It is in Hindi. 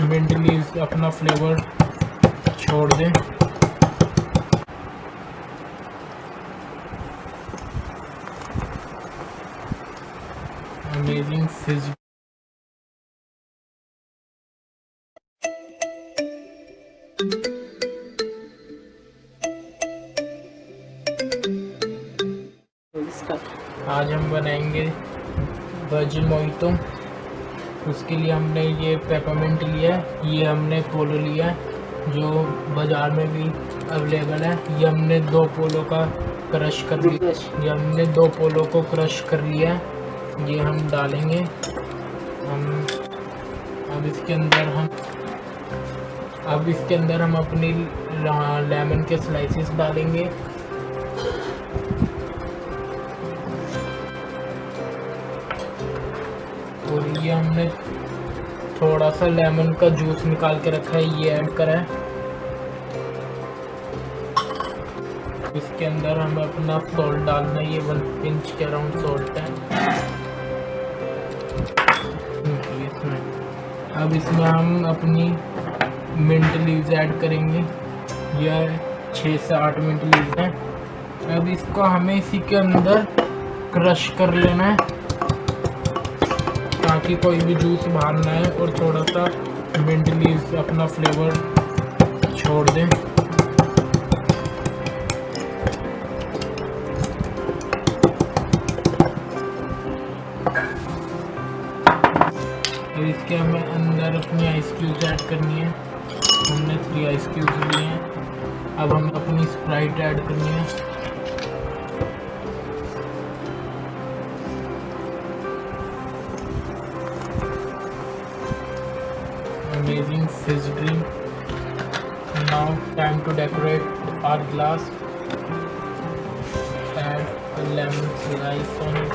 मिंट लीव्स अपना फ्लेवर छोड़ दें। अमेजिंग फिज आज हम बनाएंगे वर्जिन मोहितो। उसके लिए हमने ये पेपरमिंट लिया है, ये हमने पोलो लिया है जो बाज़ार में भी अवेलेबल है। ये हमने 2 पोलो का क्रश कर लिया, ये हमने 2 पोलो को क्रश कर लिया है। ये हम डालेंगे। हम अब इसके अंदर हम अपनी लेमन के स्लाइसेस डालेंगे। और ये हमने थोड़ा सा लेमन का जूस निकाल के रखा है, ये ऐड करा है। इसके अंदर हमें अपना सॉल्ट डालना है, ये 1 पिंच के अराउंड सॉल्ट है इसमें। अब इसमें हम अपनी मिंट लीव्स ऐड करेंगे, यह 6 से 8 मिंट लीव्स हैं। अब इसको हमें इसी के अंदर क्रश कर लेना है ताकि कोई भी जूस बाहर ना आए और थोड़ा सा मिंट लीव्स अपना फ्लेवर छोड़ दें। अब इसके हमें अंदर अपनी आइस क्यूब्स ऐड करनी है। हमने 3 आइस क्यूब्स लिए हैं। अब हमें अपनी स्प्राइट ऐड करनी है। Amazing fizz drink. Now time to decorate our glass. Add a lemon slice on it.